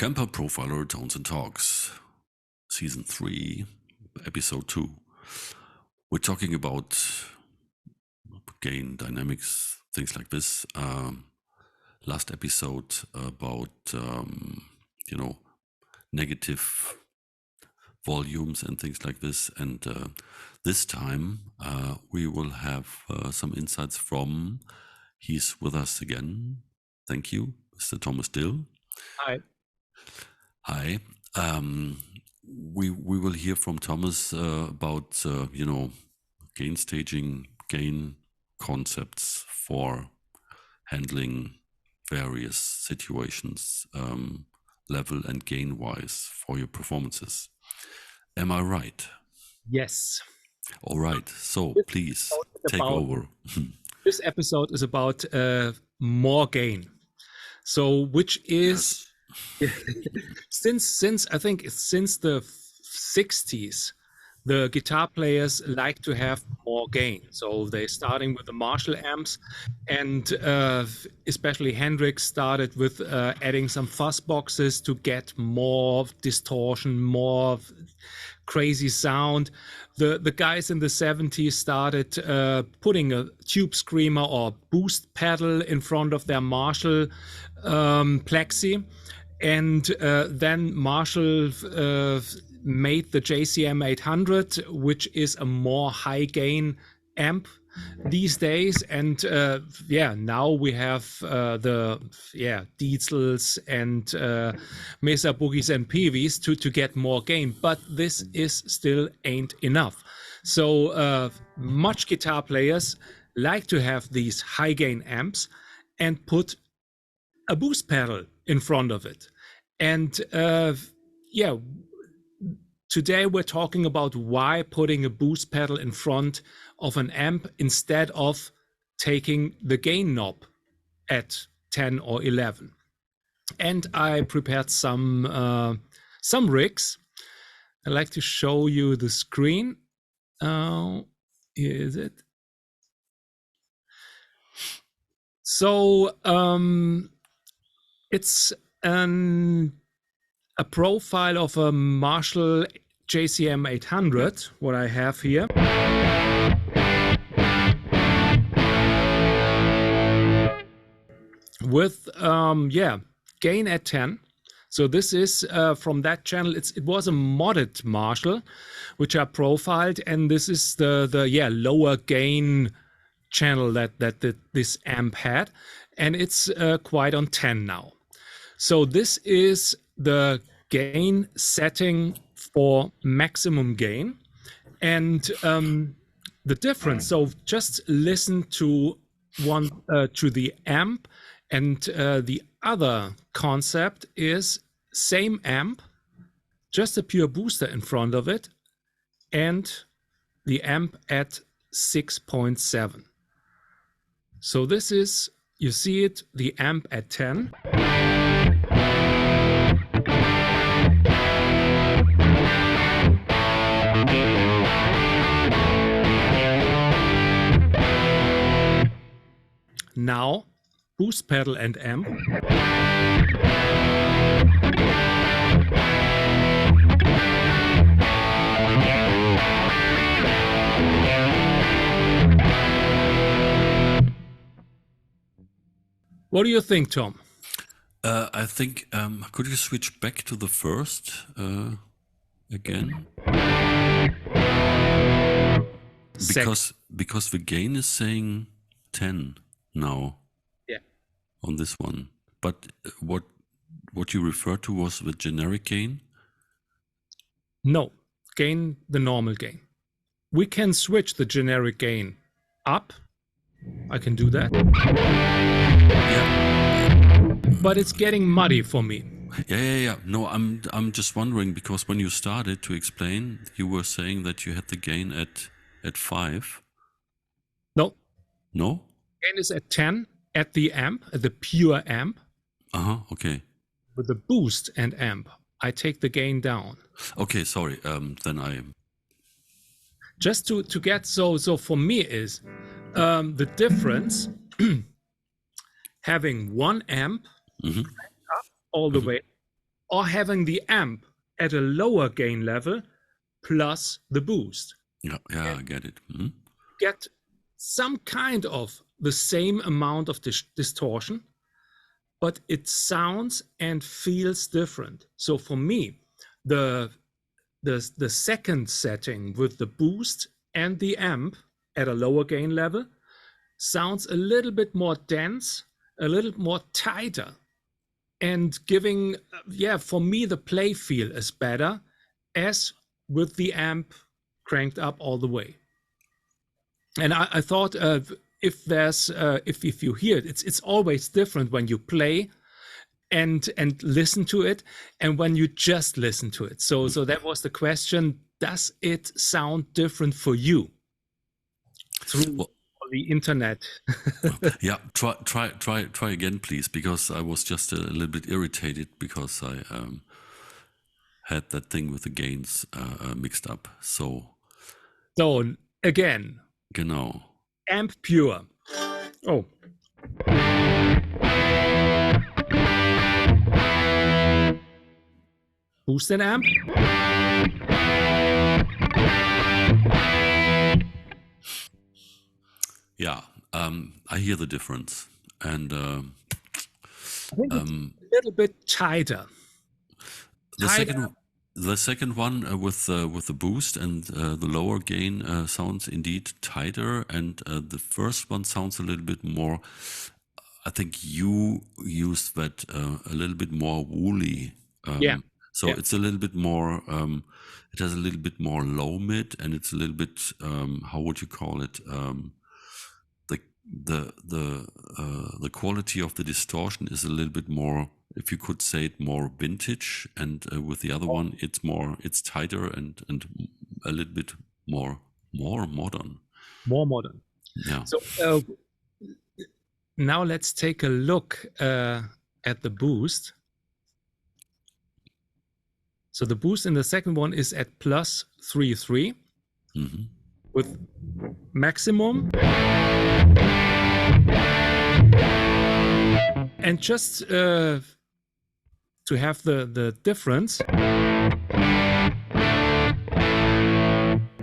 Kemper Profiler Tones and Talks, Season 3, Episode 2. We're talking about gain dynamics, things like this. Last episode about, negative volumes and things like this. And this time we will have some insights from, he's with us again. Thank you, Mr. Thomas Dill. Hi. Hi. We will hear from Thomas about gain staging, gain concepts for handling various situations, level and gain wise for your performances. Am I right? Yes. All right. So please take over. This episode is about more gain. So, which is since I think since the 60s, the guitar players like to have more gain. So they're starting with the Marshall amps, and especially Hendrix started with adding some fuzz boxes to get more distortion, more crazy sound. The guys in the 70s started putting a tube screamer or boost pedal in front of their Marshall plexi, and then Marshall made the JCM 800, which is a more high gain amp these days. And now we have the Diesels and Mesa Boogies and Peewees to get more gain, but this is still ain't enough. So much guitar players like to have these high gain amps and put a boost pedal in front of it. And today we're talking about why putting a boost pedal in front of an amp instead of taking the gain knob at 10 or 11. And I prepared some rigs. I'd like to show you the screen. Here is it. So it's a profile of a Marshall JCM 800, what I have here. With gain at 10. So this is from that channel. It was a modded Marshall, which I profiled, and this is the lower gain channel that this amp had, and it's quite on 10 now. So this is the gain setting for maximum gain, and the difference. So just listen to to the amp, and the other concept is same amp, just a pure booster in front of it, and the amp at 6.7. So this is, you see it, the amp at 10. Now, boost pedal and amp. What do you think, Tom? I think, could you switch back to the first again? Because the gain is saying 10 now. Yeah. On this one. But what you referred to was the generic gain? No, gain, the normal gain. We can switch the generic gain up. I can do that. Yeah. But it's getting muddy for me. Yeah. No, I'm just wondering, because when you started to explain, you were saying that you had the gain at 5. No. No? Gain is at 10 at the amp, at the pure amp. Okay. With the boost and amp, I take the gain down. Okay, sorry. Then I just to get so for me is the difference having one amp up all the way or having the amp at a lower gain level plus the boost. Yeah, I get it. Get some kind of the same amount of distortion, but it sounds and feels different. So for me, the second setting with the boost and the amp at a lower gain level sounds a little bit more dense, a little more tighter, and giving, for me, the play feel is better as with the amp cranked up all the way. And I thought if there's if you hear it, it's always different when you play and listen to it and when you just listen to it. So that was the question: does it sound different for you through the internet? Yeah, try again, please, because I was just a little bit irritated because I had that thing with the gains mixed up. So again, genau. Amp pure. Oh. Boost and amp. Yeah, I hear the difference, and I think it's a little bit tighter. The second one with the boost and the lower gain sounds indeed tighter, and the first one sounds a little bit more. I think you used that a little bit more woolly. So it's a little bit more. It has a little bit more low mid, and it's a little bit. How would you call it? The quality of the distortion is a little bit more, if you could say it, more vintage, and with the other one it's tighter and a little bit more modern. More modern. Yeah. So now let's take a look at the boost. So the boost in the second one is at plus 3.3 with maximum. And just to have the difference,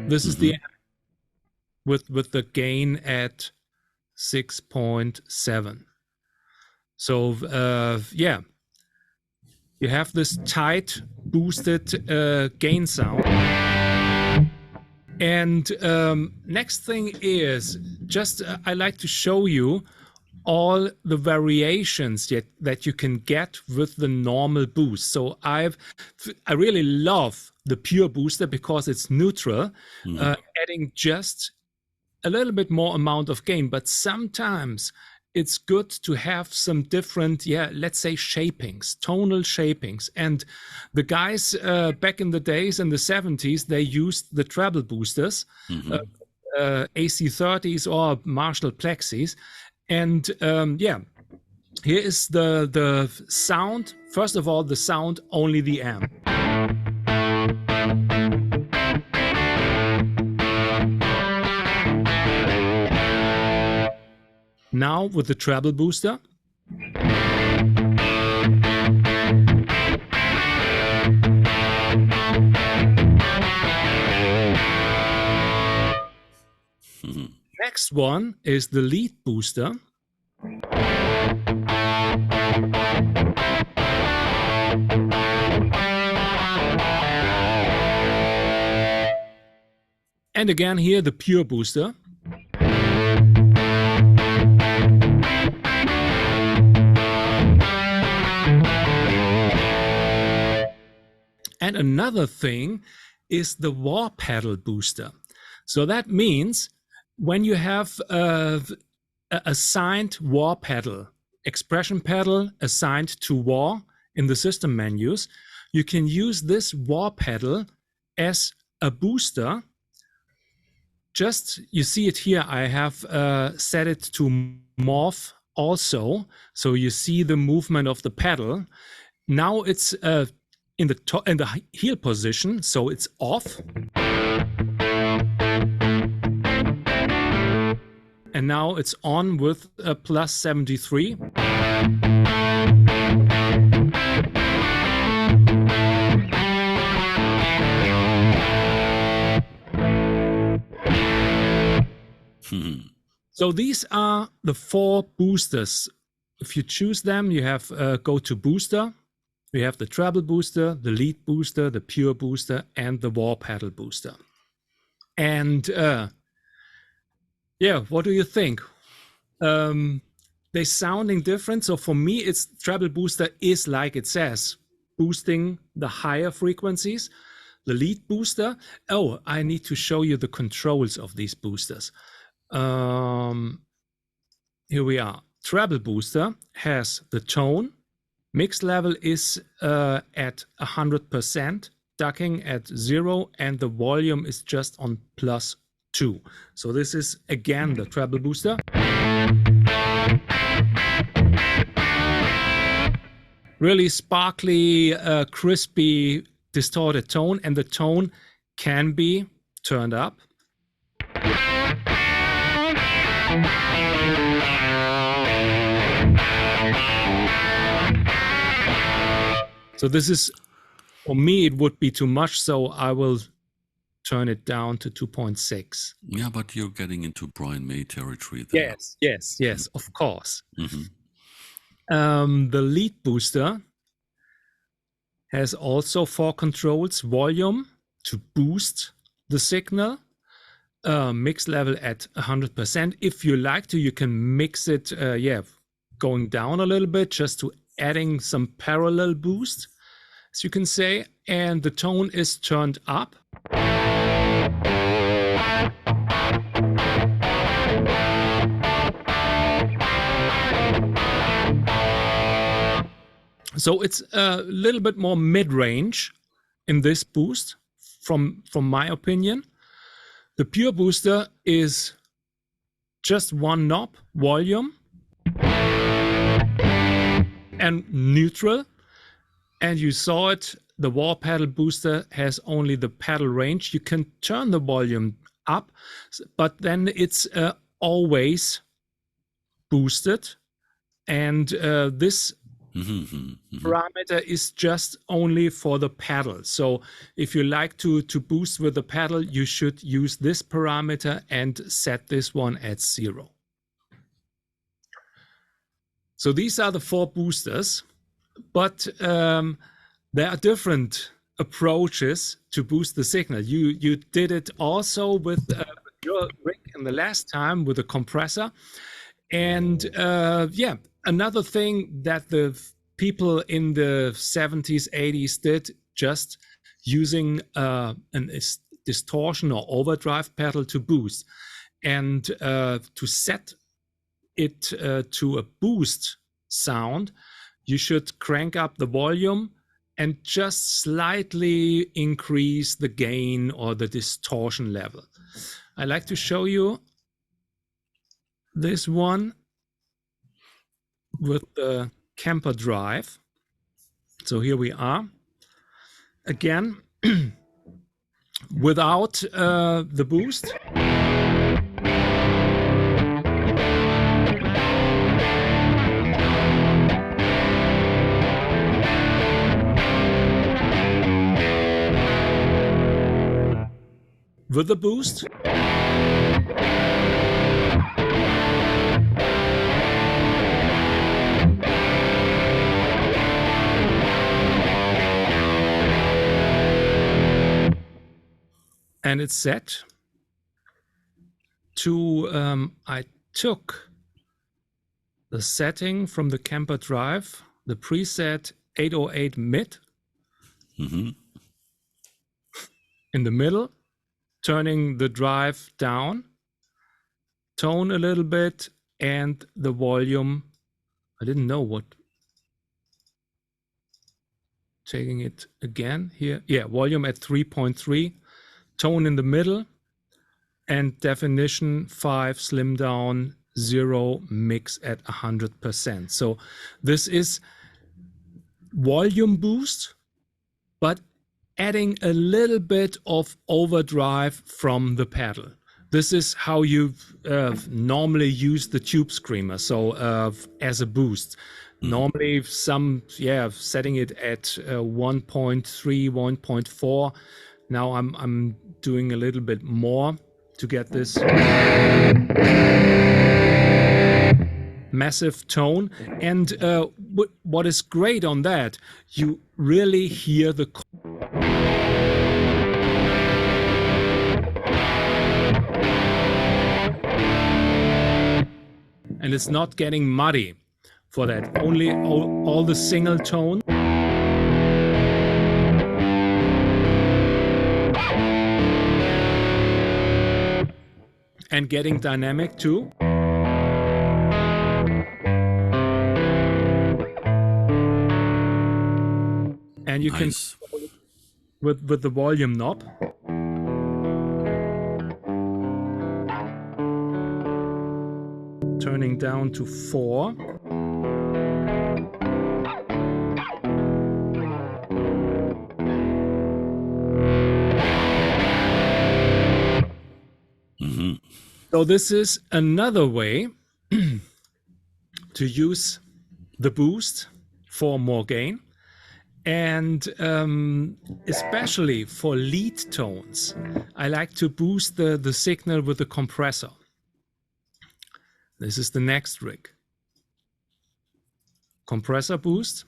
this is the with the gain at 6.7. So you have this tight boosted gain sound. And next thing is just I like to show you all the variations that you can get with the normal boost. So I really love the pure booster because it's neutral, adding just a little bit more amount of gain, but sometimes it's good to have some different, let's say shapings, tonal shapings. And the guys back in the days in the 70s, they used the treble boosters, AC30s or Marshall Plexis. And here is the sound. First of all, the sound, only the amp. Now with the treble booster. Next one is the lead booster. And again here the pure booster. And another thing is the wah pedal booster. So that means when you have a assigned wah pedal, expression pedal assigned to wah in the system menus, you can use this wah pedal as a booster. Just, you see it here, I have set it to morph also. So you see the movement of the pedal. Now it's in the heel position, so it's off. And now it's on with a plus 73. So these are the 4 boosters. If you choose them, you have go to booster. We have the treble booster, the lead booster, the pure booster, and the war pedal booster. And yeah, what do you think? They're sounding different. So for me, it's treble booster is like it says, boosting the higher frequencies. The lead booster. Oh, I need to show you the controls of these boosters. Here we are. Treble booster has the tone. Mix level is at 100%, ducking at 0, and the volume is just on +2. So this is again the treble booster. Really sparkly, crispy, distorted tone, and the tone can be turned up. So this is, for me, it would be too much, so I will turn it down to 2.6. Yeah, but you're getting into Brian May territory there. Yes, of course. Mm-hmm. The lead booster has also 4 controls: volume to boost the signal, mix level at 100%. If you like to, you can mix it, going down a little bit, just to adding some parallel boost, as you can say, and the tone is turned up. So it's a little bit more mid-range in this boost, from my opinion. The pure booster is just 1 knob, volume, and neutral. And you saw it, the war pedal booster has only the pedal range. You can turn the volume up, but then it's always boosted. And this parameter is just only for the pedal. So if you like to boost with the pedal, you should use this parameter and set this one at 0. So these are the 4 boosters, but there are different approaches to boost the signal. You did it also with your rig in the last time with a compressor. And another thing that the people in the 70s, 80s did, just using an distortion or overdrive pedal to boost. And to set it to a boost sound, you should crank up the volume and just slightly increase the gain or the distortion level. I like to show you this one with the Kemper drive. So here we are. Again, without the boost. With the boost. And it's set to, I took the setting from the Kemper drive, the preset 808 mid, in the middle, turning the drive down, tone a little bit, and the volume, I didn't know what, taking it again here, volume at 3.3, tone in the middle, and definition 5, slim down, 0, mix at 100%. So this is volume boost, but adding a little bit of overdrive from the pedal. This is how you normally use the tube screamer, so as a boost. Normally setting it at 1.3, 1.4. Now I'm doing a little bit more. to get this massive tone. And what is great on that, you really hear the and it's not getting muddy for that. Only all the single tone. And getting dynamic too. And you Nice. can with the volume knob. Turning down to 4. So this is another way to use the boost for more gain. And especially for lead tones, I like to boost the signal with the compressor. This is the next rig. Compressor boost.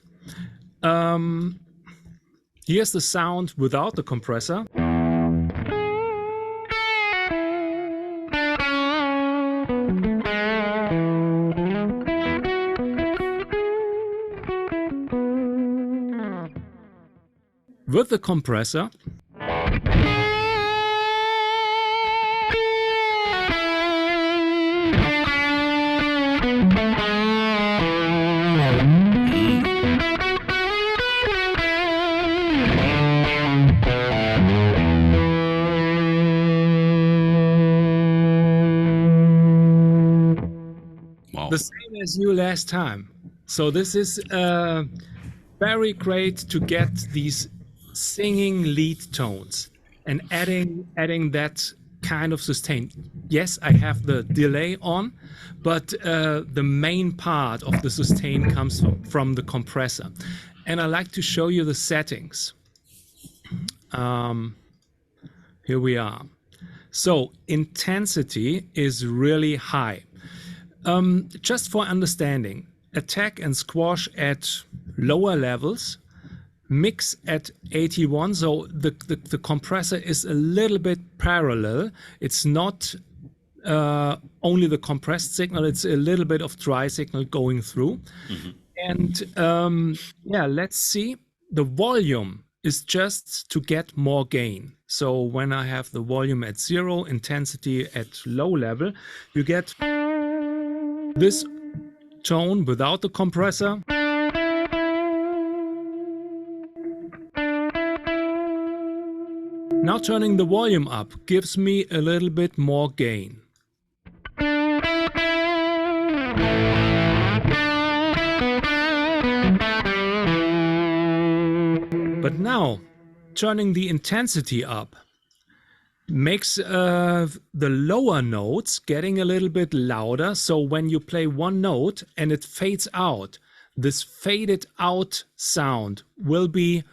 Here's the sound without the compressor. With the compressor, Wow. the same as you last time. So this is very great to get these singing lead tones and adding that kind of sustain. Yes, I have the delay on, but the main part of the sustain comes from the compressor. And I like to show you the settings. Here we are. So intensity is really high. Just for understanding, attack and squash at lower levels, mix at 81. So the compressor is a little bit parallel. It's not only the compressed signal, it's a little bit of dry signal going through. And yeah, let's see. The volume is just to get more gain. So when I have the volume at 0, intensity at low level, you get this tone without the compressor. Now turning the volume up gives me a little bit more gain. But now turning the intensity up makes the lower notes getting a little bit louder. So when you play one note and it fades out, this faded out sound will be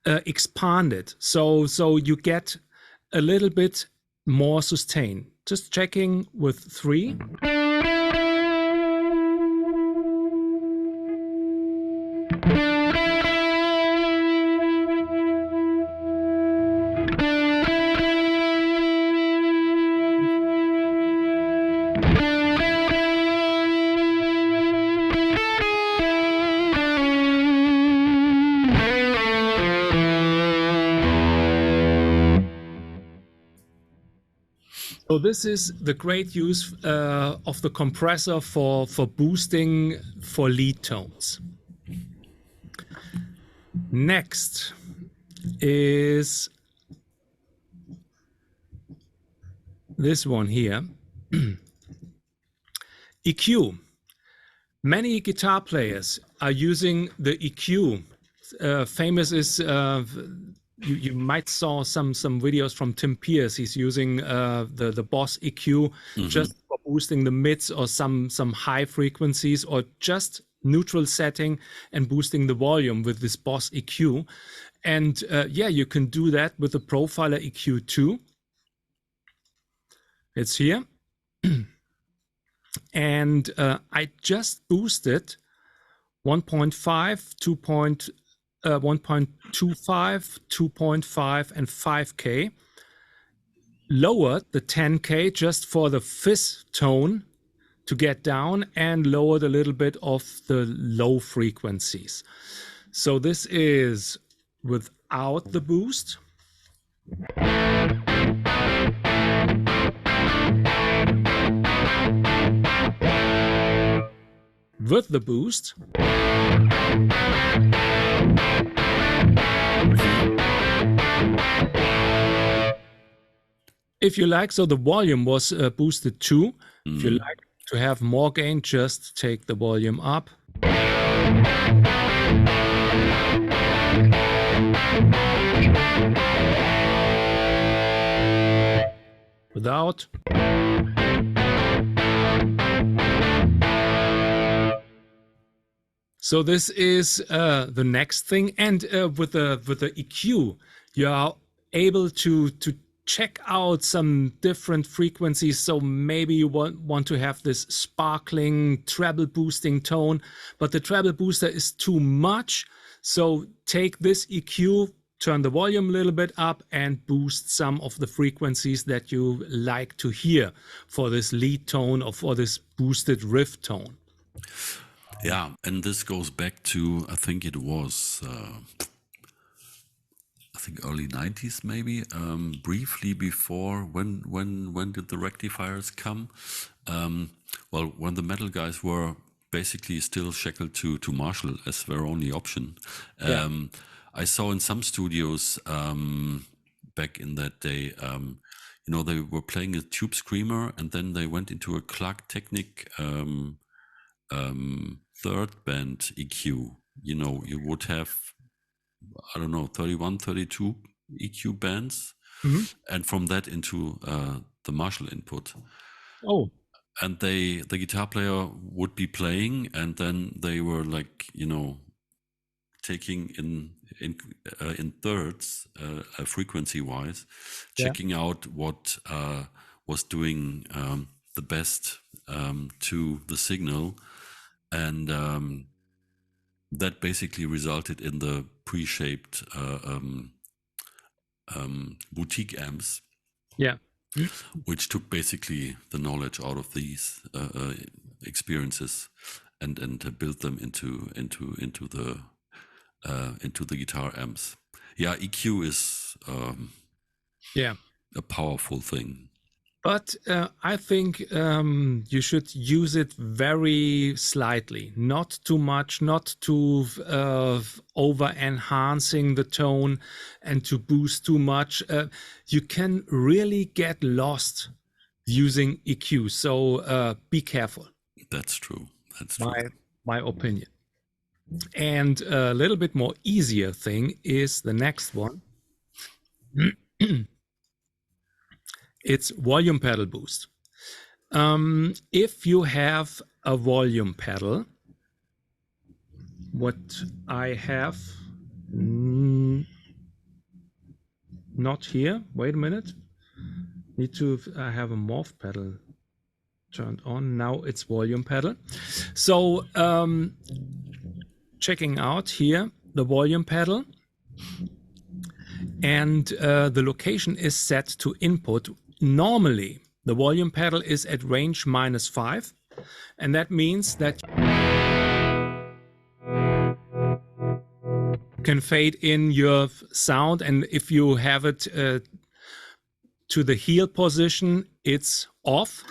expanded. So you get a little bit more sustain. Just checking with 3. So this is the great use of the compressor for boosting for lead tones. Next is this one here. EQ. Many guitar players are using the EQ. Famous is you might saw some videos from Tim Pierce. He's using the Boss EQ just for boosting the mids or some high frequencies, or just neutral setting and boosting the volume with this Boss EQ. And yeah, you can do that with the Profiler EQ too. It's here. And I just boosted 1.5, 1.25, 2.5, and 5K. Lowered the 10K just for the fizz tone to get down, and lowered a little bit of the low frequencies. So this is without the boost. With the boost. If you like, so the volume was boosted too. If you like to have more gain, just take the volume up. Without. So this is the next thing, and with the EQ, you are able to check out some different frequencies. So maybe you want to have this sparkling treble boosting tone, but the treble booster is too much. So take this EQ, turn the volume a little bit up, and boost some of the frequencies that you like to hear for this lead tone or for this boosted riff tone. Yeah, and this goes back to, I think it was, early 90s maybe, briefly before, when did the rectifiers come? Well, when the metal guys were basically still shackled to Marshall as their only option. I saw in some studios back in that day, they were playing a Tube Screamer, and then they went into a Clark Technic third band EQ. You would have, I don't know, 31, 32 EQ bands, and from that into the Marshall input. Oh. And the guitar player would be playing, and then they were like, taking in thirds, frequency wise, checking out what was doing the best to the signal, and that basically resulted in the pre-shaped boutique amps. Yeah. Which took basically the knowledge out of these experiences and built them into the guitar amps. Yeah, EQ is a powerful thing. But I think you should use it very slightly, not too much, not too over-enhancing the tone and to boost too much. You can really get lost using EQ, so be careful. That's true. That's my opinion. And a little bit more easier thing is the next one. It's volume pedal boost. If you have a volume pedal, what I have, not here, wait a minute, need to have a morph pedal turned on. Now it's volume pedal. So checking out here the volume pedal, and the location is set to input. Normally, the volume pedal is at range -5, and that means that you can fade in your sound, and if you have it to the heel position, it's off.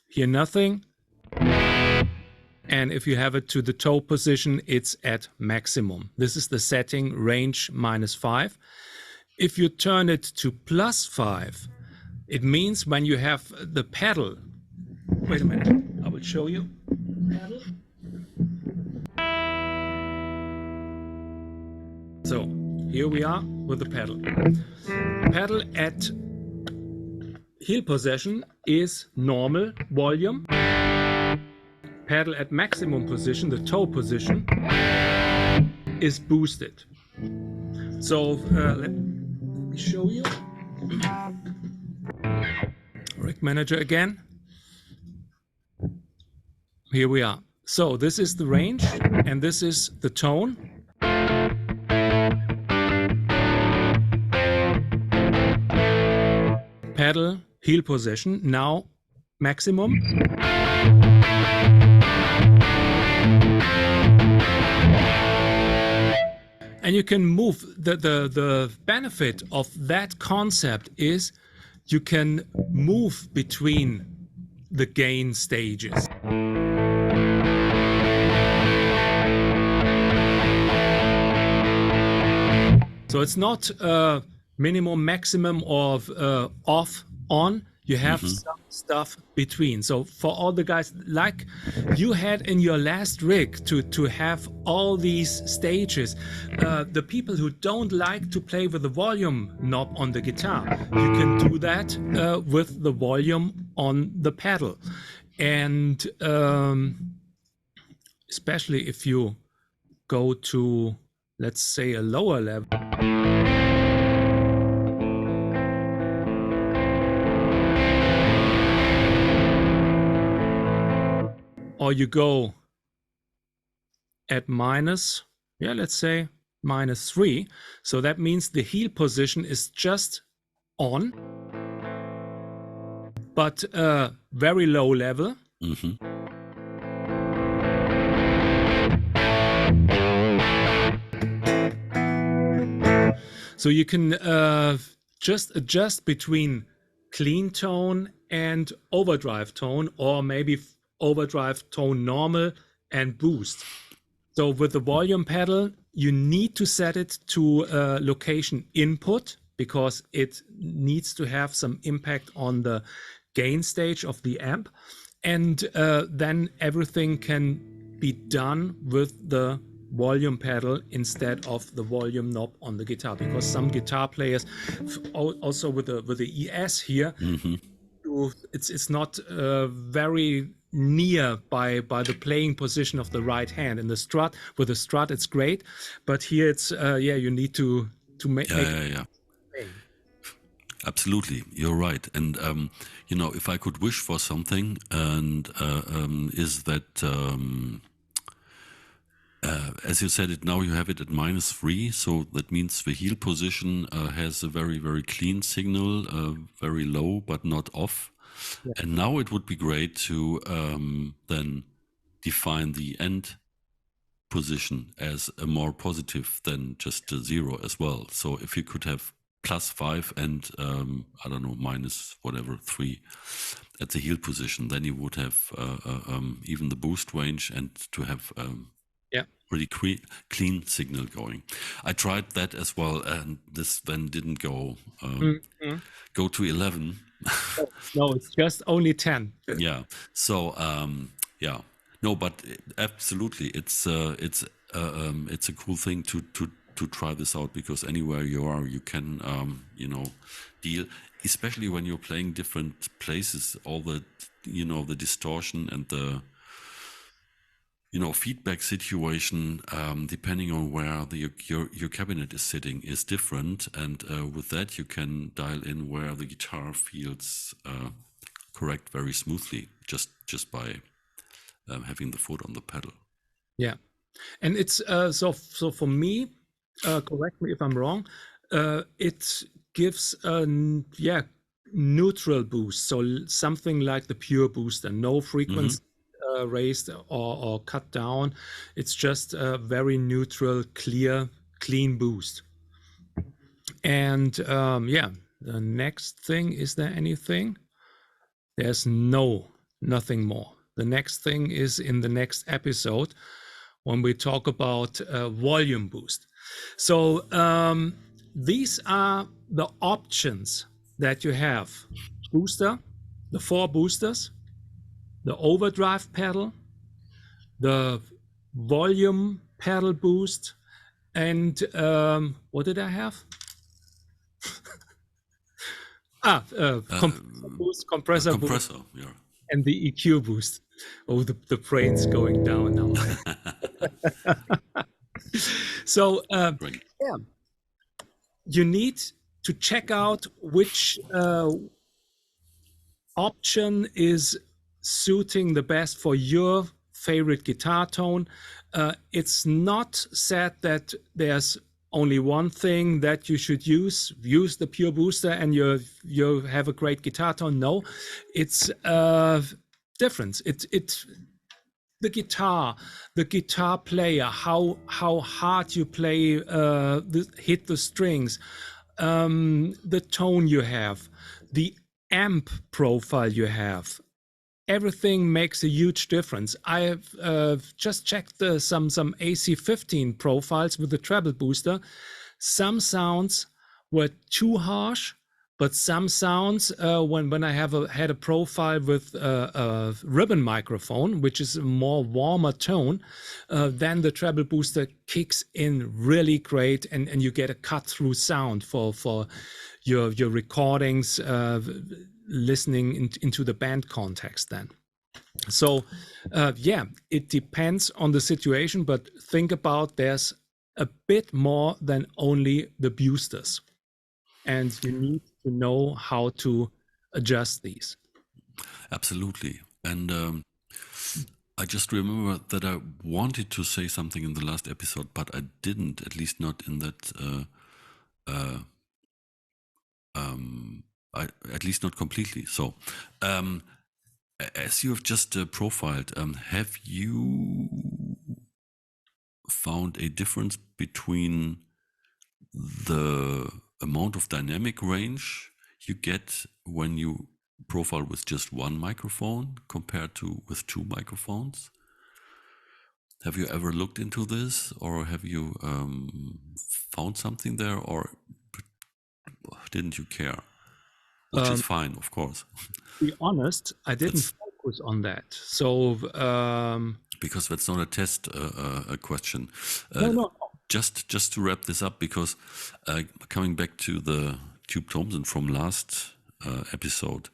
Hear nothing. And if you have it to the toe position, it's at maximum. This is the setting, range -5. If you turn it to +5, it means when you have the pedal. Wait a minute, I will show you. Pedal. So here we are with the pedal. Pedal at heel position is normal volume. Pedal at maximum position, the toe position, is boosted. So let me show you. Track Manager again. Here we are. So this is the range, and this is the tone. Pedal, heel position, now maximum. And you can move, the benefit of that concept is you can move between the gain stages. So it's not minimum, maximum of off, on. You have some stuff between. So for all the guys like you had in your last rig to have all these stages, the people who don't like to play with the volume knob on the guitar, you can do that with the volume on the pedal. And especially if you go to, let's say, a lower level. Or you go at minus, let's say -3. So that means the heel position is just on, but very low level. So you can just adjust between clean tone and overdrive tone, or maybe overdrive tone normal and boost. So with the volume pedal, you need to set it to location input because it needs to have some impact on the gain stage of the amp. And then everything can be done with the volume pedal instead of the volume knob on the guitar, because some guitar players also with the ES here, it's not very near by the playing position of the right hand. In the strut, with the strut it's great, but here it's you need to make Absolutely, you're right. And if I could wish for something, and is that as you said it, now you have it at -3, so that means the heel position has a very, very clean signal, very low but not off. And now it would be great to then define the end position as a more positive than just a 0 as well. So if you could have +5 and I don't know, minus whatever 3 at the heel position, then you would have even the boost range and to have really clean signal going. I tried that as well, and this then didn't go go to 11. No, it's just only 10. Yeah. So no, but absolutely, it's a cool thing to try this out, because anywhere you are, you can deal, especially when you're playing different places, all the the distortion and the feedback situation, depending on where your cabinet is sitting, is different, and with that you can dial in where the guitar feels correct very smoothly, just by having the foot on the pedal. Yeah, and it's so for me, correct me if I'm wrong, it gives a neutral boost, so something like the pure booster, no frequency raised or cut down. It's just a very neutral, clear, clean boost. And the next thing, is there anything? There's nothing more. The next thing is in the next episode when we talk about volume boost. So these are the options that you have: booster, the 4 boosters, the overdrive pedal, the volume pedal boost, and what did I have? Compressor boost, yeah. and the EQ boost. Oh, the brain's going down now. So you need to check out which option is suiting the best for your favorite guitar tone. It's not said that there's only one thing that you should use the pure booster and you have a great guitar tone. No, it's difference. It's the guitar player, how hard you play, hit the strings, the tone you have, the amp profile you have. Everything makes a huge difference. I have just checked some AC15 profiles with the treble booster. Some sounds were too harsh, but some sounds, when I had a profile with a ribbon microphone, which is a more warmer tone, then the treble booster kicks in really great, and you get a cut-through sound for your recordings, listening into the band context then. So yeah, it depends on the situation, but think about there's a bit more than only the boosters, and you need to know how to adjust these. Absolutely. And I just remember that I wanted to say something in the last episode, but I didn't, at least not in that at least not completely. So, as you have just profiled, have you found a difference between the amount of dynamic range you get when you profile with just one microphone compared to with two microphones? Have you ever looked into this, or have you found something there, or didn't you care? Which is fine, of course. To be honest, I didn't focus on that. So because that's not a test a question. No. Just to wrap this up, because coming back to the Tube Thompson from last episode,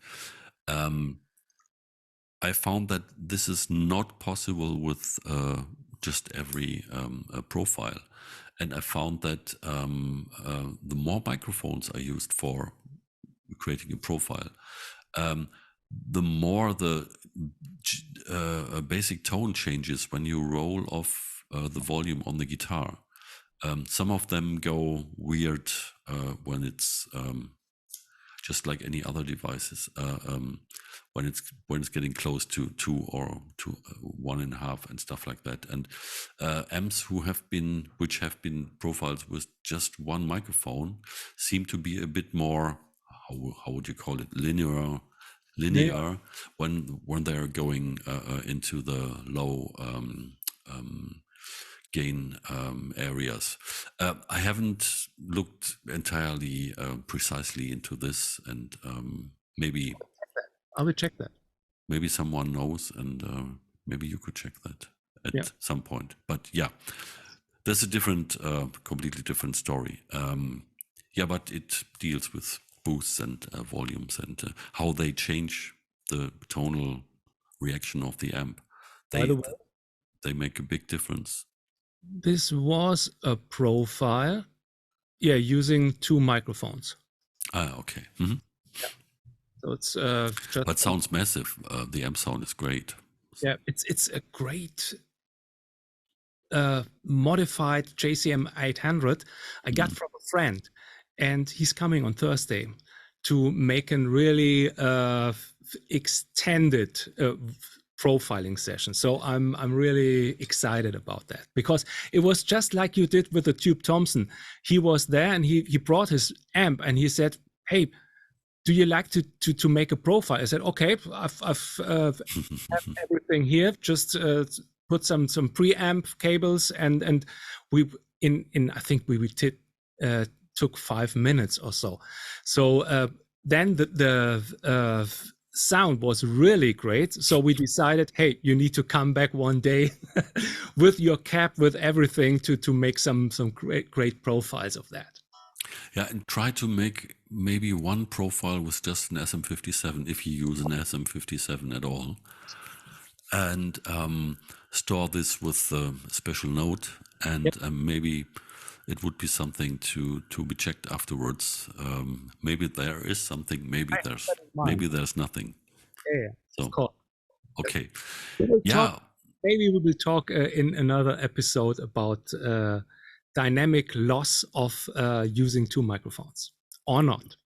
I found that this is not possible with just every profile. And I found that the more microphones are used for creating a profile, the more the basic tone changes when you roll off the volume on the guitar. Some of them go weird when it's just like any other devices. When it's getting close to 2 or to 1.5 and stuff like that. And amps which have been profiled with just one microphone seem to be a bit more, how would you call it, linear when they're going into the low gain areas. I haven't looked entirely precisely into this, and maybe I will check that. Maybe someone knows, and maybe you could check that at some point. But yeah, that's a completely different story. But it deals with boosts and volumes and how they change the tonal reaction of the amp. They make a big difference. This was a profile, using two microphones. Okay. Mm-hmm. Yeah. So it's just. But sounds massive. The amp sound is great. Yeah, it's a great modified JCM 800 I got from a friend, and he's coming on Thursday to make a really extended profiling session. So I'm really excited about that, because it was just like you did with the Tube Thompson. He was there and he brought his amp and he said, "Hey, do you like to make a profile?" I said, "Okay, I've have everything here. Just put some preamp cables and we I think we took 5 minutes or so. So then the sound was really great. So we decided, hey, you need to come back one day with your cap, with everything to make some great profiles of that." Yeah, and try to make maybe one profile with just an SM57, if you use an SM57 at all, and store this with a special note, and maybe it would be something to be checked afterwards. Maybe there is something, maybe there's nothing. Yeah, So, of course. okay. We will Yeah. talk, maybe we will talk in another episode about dynamic loss of using two microphones or not.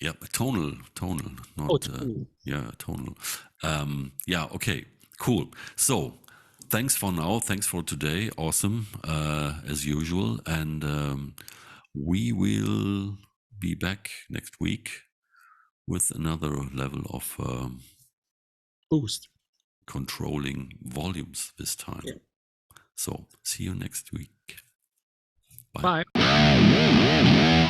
Yeah, tonal, Oh, not, two. yeah, tonal. Yeah, okay, cool. So, thanks for now. Thanks for today. Awesome, as usual. And we will be back next week with another level of Boost. controlling volumes this time. Yeah. So, see you next week. Bye. Bye.